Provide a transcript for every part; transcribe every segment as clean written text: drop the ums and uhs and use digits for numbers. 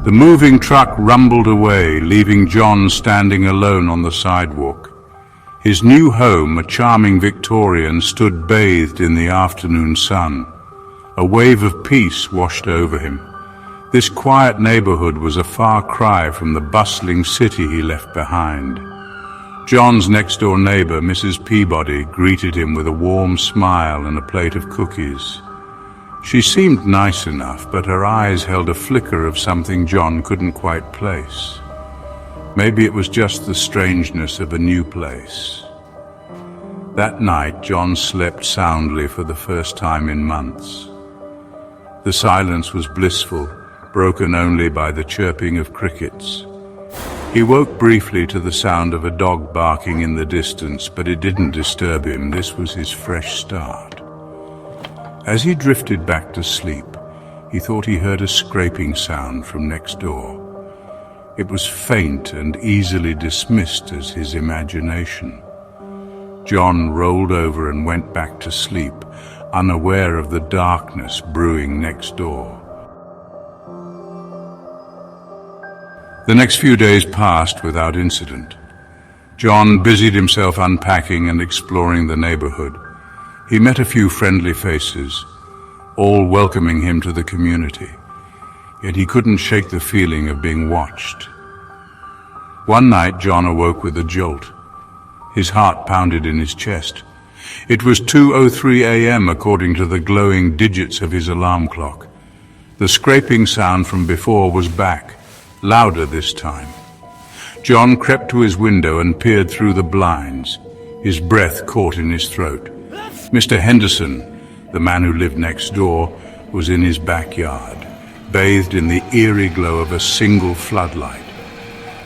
The moving truck rumbled away, leaving John standing alone on the sidewalk. His new home, a charming Victorian, stood bathed in the afternoon sun. A wave of peace washed over him. This quiet neighborhood was a far cry from the bustling city he left behind. John's next-door neighbor, Mrs. Peabody, greeted him with a warm smile and a plate of cookies. She seemed nice enough, but her eyes held a flicker of something John couldn't quite place. Maybe it was just the strangeness of a new place. That night, John slept soundly for the first time in months. The silence was blissful, broken only by the chirping of crickets. He woke briefly to the sound of a dog barking in the distance, but it didn't disturb him. This was his fresh start. As he drifted back to sleep, he thought he heard a scraping sound from next door. It was faint and easily dismissed as his imagination. John rolled over and went back to sleep, unaware of the darkness brewing next door. The next few days passed without incident. John busied himself unpacking and exploring the neighborhood. He met a few friendly faces, all welcoming him to the community. Yet he couldn't shake the feeling of being watched. One night, John awoke with a jolt. His heart pounded in his chest. It was 2:03 a.m. according to the glowing digits of his alarm clock. The scraping sound from before was back, louder this time. John crept to his window and peered through the blinds, his breath caught in his throat. Mr. Henderson, the man who lived next door, was in his backyard, bathed in the eerie glow of a single floodlight.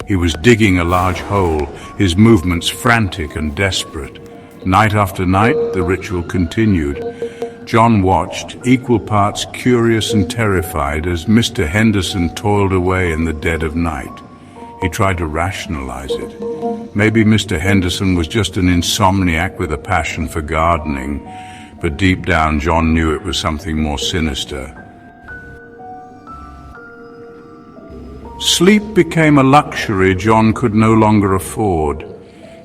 He was digging a large hole, his movements frantic and desperate. Night after night, the ritual continued. John watched, equal parts curious and terrified, as Mr. Henderson toiled away in the dead of night. He tried to rationalize it. Maybe Mr. Henderson was just an insomniac with a passion for gardening, but deep down John knew it was something more sinister. Sleep became a luxury John could no longer afford.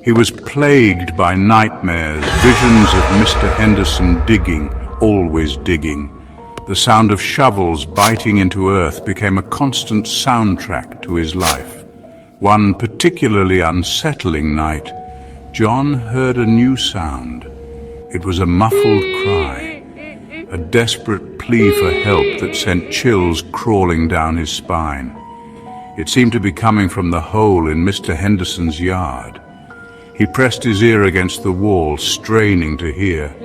He was plagued by nightmares, visions of Mr. Henderson digging, always digging. The sound of shovels biting into earth became a constant soundtrack to his life. One particularly unsettling night, John heard a new sound. It was a muffled cry, a desperate plea for help that sent chills crawling down his spine. It seemed to be coming from the hole in Mr. Henderson's yard. He pressed his ear against the wall, straining to hear.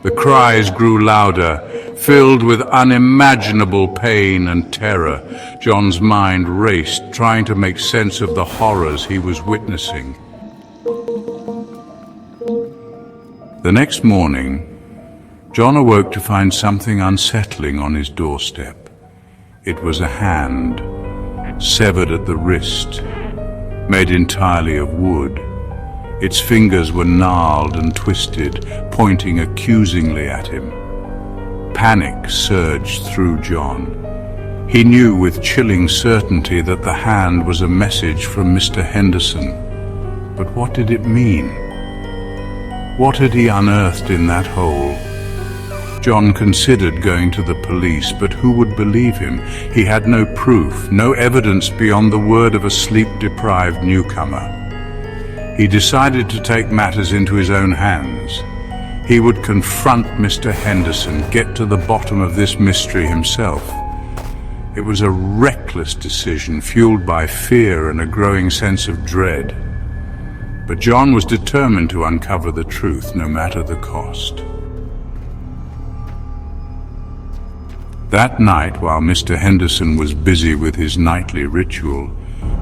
The cries grew louder, filled with unimaginable pain and terror. John's mind raced, trying to make sense of the horrors he was witnessing. The next morning, John awoke to find something unsettling on his doorstep. It was a hand, severed at the wrist, made entirely of wood. Its fingers were gnarled and twisted, pointing accusingly at him. Panic surged through John. He knew with chilling certainty that the hand was a message from Mr. Henderson. But what did it mean? What had he unearthed in that hole? John considered going to the police, but who would believe him? He had no proof, no evidence beyond the word of a sleep-deprived newcomer. He decided to take matters into his own hands. He would confront Mr. Henderson, get to the bottom of this mystery himself. It was a reckless decision, fueled by fear and a growing sense of dread. But John was determined to uncover the truth, no matter the cost. That night, while Mr. Henderson was busy with his nightly ritual,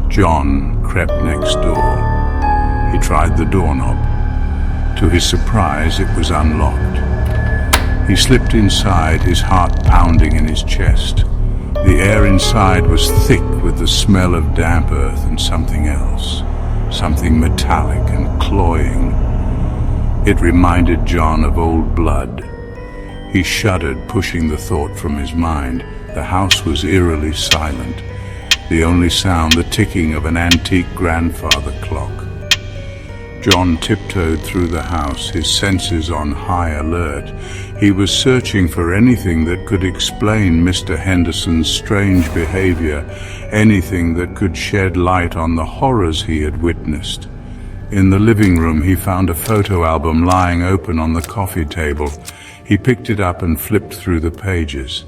John crept next door. He tried the doorknob. To his surprise, it was unlocked. He slipped inside, his heart pounding in his chest. The air inside was thick with the smell of damp earth and something else, something metallic and cloying. It reminded John of old blood. He shuddered, pushing the thought from his mind. The house was eerily silent. the only sound the ticking of an antique grandfather clock. John tiptoed through the house, his senses on high alert. He was searching for anything that could explain Mr. Henderson's strange behavior, anything that could shed light on the horrors he had witnessed. In the living room, he found a photo album lying open on the coffee table. He picked it up and flipped through the pages.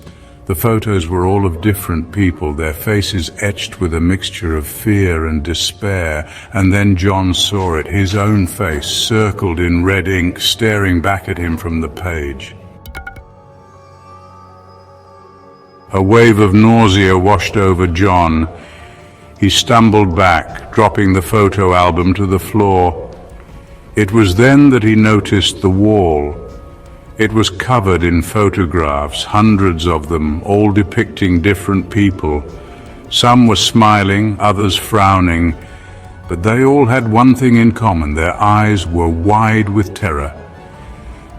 The photos were all of different people, their faces etched with a mixture of fear and despair, and then John saw it, his own face circled in red ink, staring back at him from the page. A wave of nausea washed over John. He stumbled back, dropping the photo album to the floor. It was then that he noticed the wall. It was covered in photographs, hundreds of them, all depicting different people. Some were smiling, others frowning, but they all had one thing in common: their eyes were wide with terror.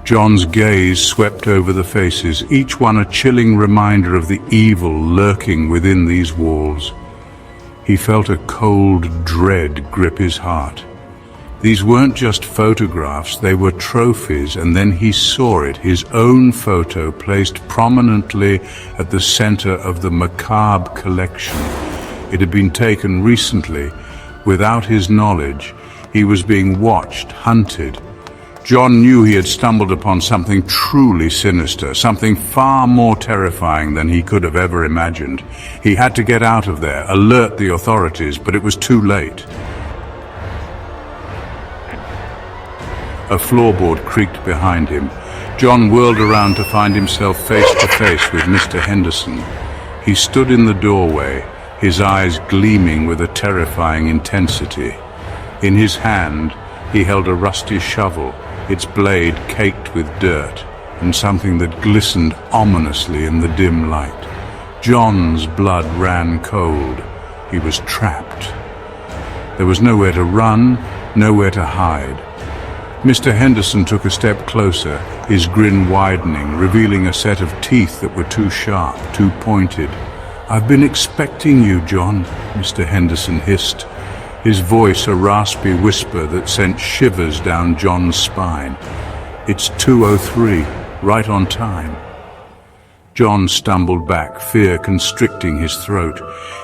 John's gaze swept over the faces, each one a chilling reminder of the evil lurking within these walls. He felt a cold dread grip his heart. These weren't just photographs, they were trophies, and then he saw it, his own photo placed prominently at the center of the macabre collection. It had been taken recently, without his knowledge. He was being watched, hunted. John knew he had stumbled upon something truly sinister, something far more terrifying than he could have ever imagined. He had to get out of there, alert the authorities, but it was too late. A floorboard creaked behind him. John whirled around to find himself face to face with Mr. Henderson. He stood in the doorway, his eyes gleaming with a terrifying intensity. In his hand, he held a rusty shovel, its blade caked with dirt, and something that glistened ominously in the dim light. John's blood ran cold. He was trapped. There was nowhere to run, nowhere to hide. Mr. Henderson took a step closer, his grin widening, revealing a set of teeth that were too sharp, too pointed. "I've been expecting you, John," Mr. Henderson hissed, his voice a raspy whisper that sent shivers down John's spine. "It's 2:03, right on time." John stumbled back, fear constricting his throat.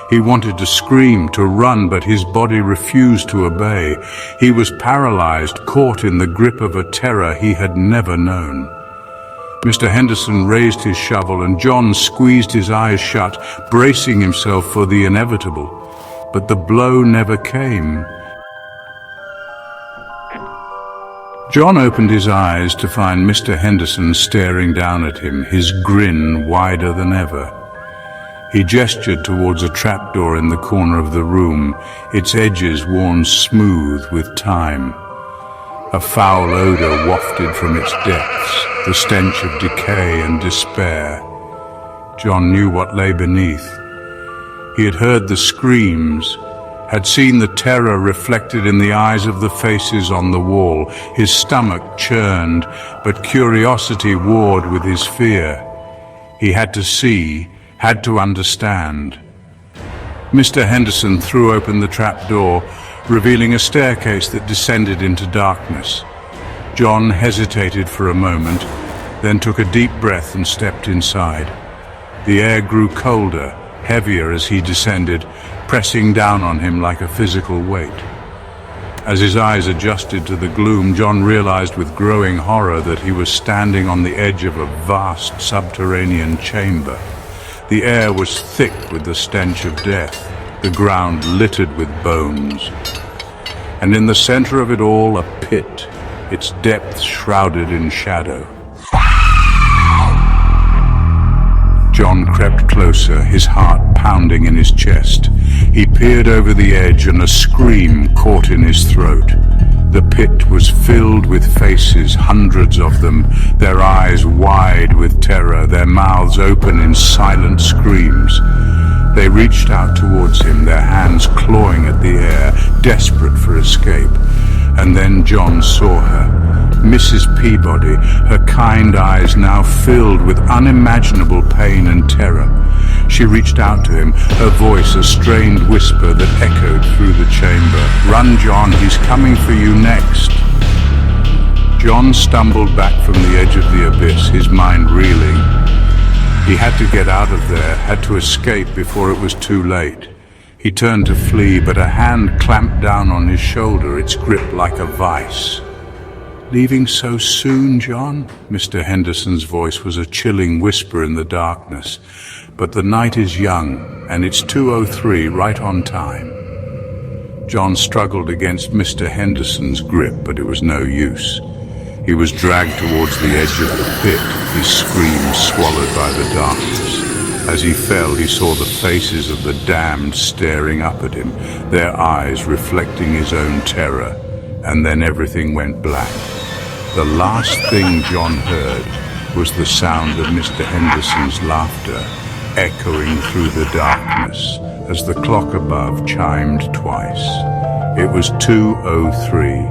He wanted to scream, to run, but his body refused to obey. He was paralyzed, caught in the grip of a terror he had never known. Mr. Henderson raised his shovel, and John squeezed his eyes shut, bracing himself for the inevitable. But the blow never came. John opened his eyes to find Mr. Henderson staring down at him, his grin wider than ever. He gestured towards a trapdoor in the corner of the room, its edges worn smooth with time. A foul odor wafted from its depths, the stench of decay and despair. John knew what lay beneath. He had heard the screams, had seen the terror reflected in the eyes of the faces on the wall. His stomach churned, but curiosity warred with his fear. He had to see, had to understand. Mr. Henderson threw open the trapdoor, revealing a staircase that descended into darkness. John hesitated for a moment, then took a deep breath and stepped inside. The air grew colder, heavier as he descended, pressing down on him like a physical weight. As his eyes adjusted to the gloom, John realized with growing horror that he was standing on the edge of a vast subterranean chamber. The air was thick with the stench of death, the ground littered with bones. And in the center of it all, a pit, its depths shrouded in shadow. John crept closer, his heart pounding in his chest. He peered over the edge, and a scream caught in his throat. The pit was filled with faces, hundreds of them, their eyes wide with terror, their mouths open in silent screams. They reached out towards him, their hands clawing at the air, desperate for escape. And then John saw her. Mrs. Peabody, her kind eyes now filled with unimaginable pain and terror. She She reached out to him, her voice a strained whisper that echoed through the chamber. "Run, John, he's coming for you next." John stumbled back from the edge of the abyss, his mind reeling. He had to get out of there, had to escape before it was too late. He turned to flee, but a hand clamped down on his shoulder, its grip like a vice. "Leaving so soon, John?" Mr. Henderson's voice was a chilling whisper in the darkness. "But the night is young, and it's 2:03, right on time." John struggled against Mr. Henderson's grip, but it was no use. He was dragged towards the edge of the pit, his screams swallowed by the darkness. As he fell, he saw the faces of the damned staring up at him, their eyes reflecting his own terror, and then everything went black. The last thing John heard was the sound of Mr. Henderson's laughter, echoing through the darkness as the clock above chimed twice. It was 2:03.